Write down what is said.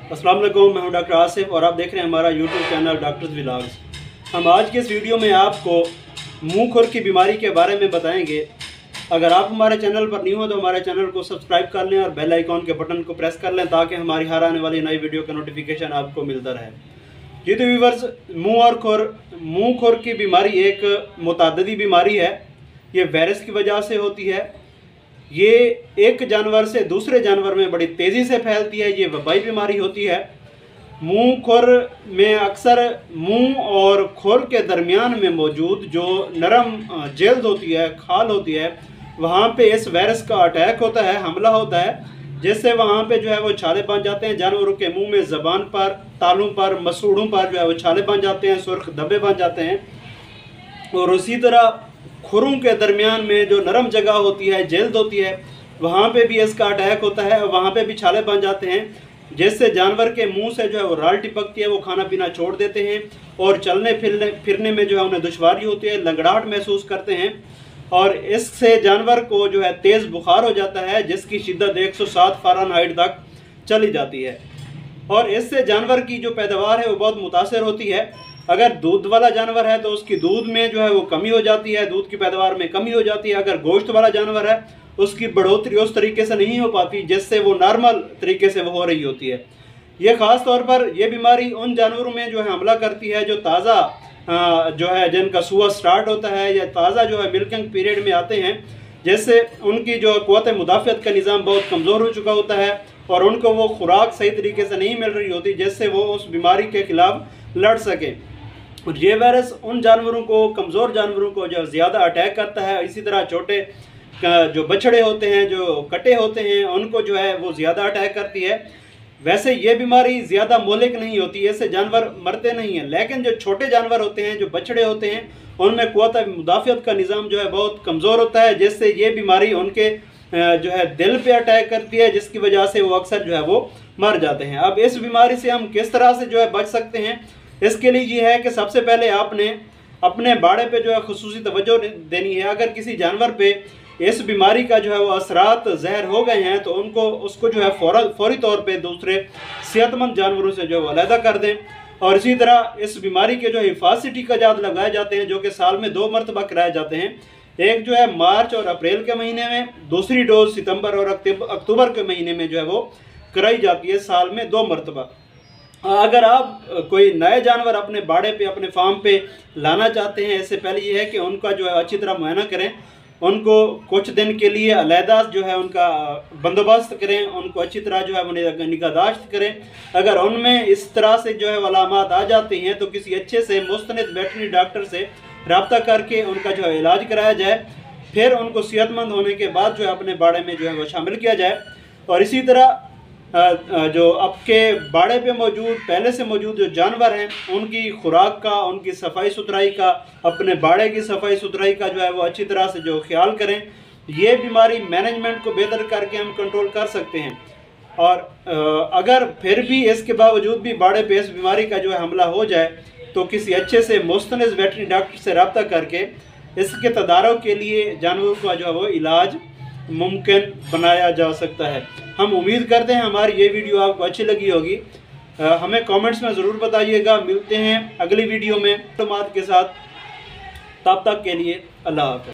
अस्सलाम वालेकुम, मैं हूं डॉक्टर आसिफ और आप देख रहे हैं हमारा यूट्यूब चैनल डॉक्टर्स व्लॉग्स। हम आज के इस वीडियो में आपको मुंह खुर की बीमारी के बारे में बताएंगे। अगर आप हमारे चैनल पर न्यू हो तो हमारे चैनल को सब्सक्राइब कर लें और बेल आइकॉन के बटन को प्रेस कर लें ताकि हमारी हर आने वाली नई वीडियो का नोटिफिकेशन आपको मिलता रहे। जी तो व्यूअर्स, मुंह खुर की बीमारी एक मुतअद्दिदी बीमारी है। ये वायरस की वजह से होती है। ये एक जानवर से दूसरे जानवर में बड़ी तेज़ी से फैलती है। ये वबाई बीमारी होती है। मुंह खुर में अक्सर मुंह और खुर के दरमियान में मौजूद जो नरम जल्द होती है, खाल होती है, वहाँ पे इस वायरस का अटैक होता है, हमला होता है, जिससे वहाँ पे जो है वो छाले बन जाते हैं। जानवरों के मुंह में, ज़बान पर, तालुओं पर, मसूड़ों पर जो है वो छाले बन जाते हैं, सुर्ख धब्बे बन जाते हैं। और उसी तरह खुरों के दरमियान में जो नरम जगह होती है, जल्द होती है, वहाँ पे भी इसका अटैक होता है और वहाँ पे भी छाले बन जाते हैं, जिससे जानवर के मुंह से जो है वो राल टिपकती है, वो खाना पीना छोड़ देते हैं और चलने फिरने में जो है उन्हें दुश्वारी होती है, लंगड़ाहट महसूस करते हैं। और इससे जानवर को जो है तेज़ बुखार हो जाता है, जिसकी शिद्दत 107 फ़ारेनहाइट तक चली जाती है। और इससे जानवर की जो पैदावार है वो बहुत मुतासर होती है। अगर दूध वाला जानवर है तो उसकी दूध में जो है वो कमी हो जाती है, दूध की पैदावार में कमी हो जाती है। अगर गोश्त वाला जानवर है उसकी बढ़ोतरी उस तरीके से नहीं हो पाती जिससे वो नॉर्मल तरीके से वो हो रही होती है। ये ख़ास तौर पर यह बीमारी उन जानवरों में जो है हमला करती है जो ताज़ा जो है जिनका सुआ स्टार्ट होता है या ताज़ा जो है मिल्किंग पीरियड में आते हैं, जिससे उनकी जो क़ुव्वत मुदाफ़ियत का निज़ाम बहुत कमज़ोर हो चुका होता है और उनको वो खुराक सही तरीके से नहीं मिल रही होती जिससे वो उस बीमारी के ख़िलाफ़ लड़ सकें। और ये वायरस उन जानवरों को, कमज़ोर जानवरों को जो ज़्यादा अटैक करता है। इसी तरह छोटे जो बछड़े होते हैं, जो कटे होते हैं, उनको जो है वो ज़्यादा अटैक करती है। वैसे ये बीमारी ज़्यादा मोहलिक नहीं होती है, इससे जानवर मरते नहीं हैं, लेकिन जो छोटे जानवर होते हैं, जो बछड़े होते हैं, उनमें क़ुव्वत मुदाफ़ियत का निज़ाम जो है बहुत कमज़ोर होता है, जिससे ये बीमारी उनके जो है दिल पे अटैक करती है, जिसकी वजह से वो अक्सर जो है वो मर जाते हैं। अब इस बीमारी से हम किस तरह से जो है बच सकते हैं, इसके लिए ये है कि सबसे पहले आपने अपने बाड़े पे जो है खुसूसी तवज्जो देनी है। अगर किसी जानवर पे इस बीमारी का जो है वो असरात ज़हर हो गए हैं तो उसको जो है फौरी तौर पे दूसरे सेहतमंद जानवरों से जो है वो अलहदा कर दें। और इसी तरह इस बीमारी के जो हिफाजती टीकाजात लगाए जाते हैं, जो कि साल में 2 मरतबा कराए जाते हैं। एक जो है मार्च और अप्रैल के महीने में, दूसरी डोज सितंबर और अक्टूबर के महीने में जो है वो कराई जाती है, साल में 2 मरतबा। अगर आप कोई नए जानवर अपने बाड़े पे, अपने फार्म पे लाना चाहते हैं, इससे पहले ये है कि उनका जो है अच्छी तरह मुआयना करें, उनको कुछ दिन के लिए अलहदा जो है उनका बंदोबस्त करें, उनको अच्छी तरह जो है वो निगहदाश्त करें। अगर उनमें इस तरह से जो है अलामात आ जाती हैं तो किसी अच्छे से मुस्तनिद वेटरनरी डॉक्टर से रब्ता करके उनका जो है इलाज कराया जाए, फिर उनको सेहतमंद होने के बाद जो है अपने बाड़े में जो है वो शामिल किया जाए। और इसी तरह जो आपके बाड़े पे पहले से मौजूद जो जानवर हैं, उनकी खुराक का, उनकी सफाई सुथराई का, अपने बाड़े की सफाई सुथराई का जो है वो अच्छी तरह से जो ख्याल करें। ये बीमारी मैनेजमेंट को बेहतर करके हम कंट्रोल कर सकते हैं। और अगर फिर भी इसके बावजूद भी बाड़े पे इस बीमारी का जो है हमला हो जाए तो किसी अच्छे से मुस्तनिद वेटरनरी डॉक्टर से रब्ता करके इसके तदारुक के लिए जानवरों का जो है वो इलाज मुमकिन बनाया जा सकता है। हम उम्मीद करते हैं हमारी ये वीडियो आपको अच्छी लगी होगी। हमें कमेंट्स में ज़रूर बताइएगा। मिलते हैं अगली वीडियो में मालूमात के साथ। तब तक के लिए अल्लाह हाफ़िज़।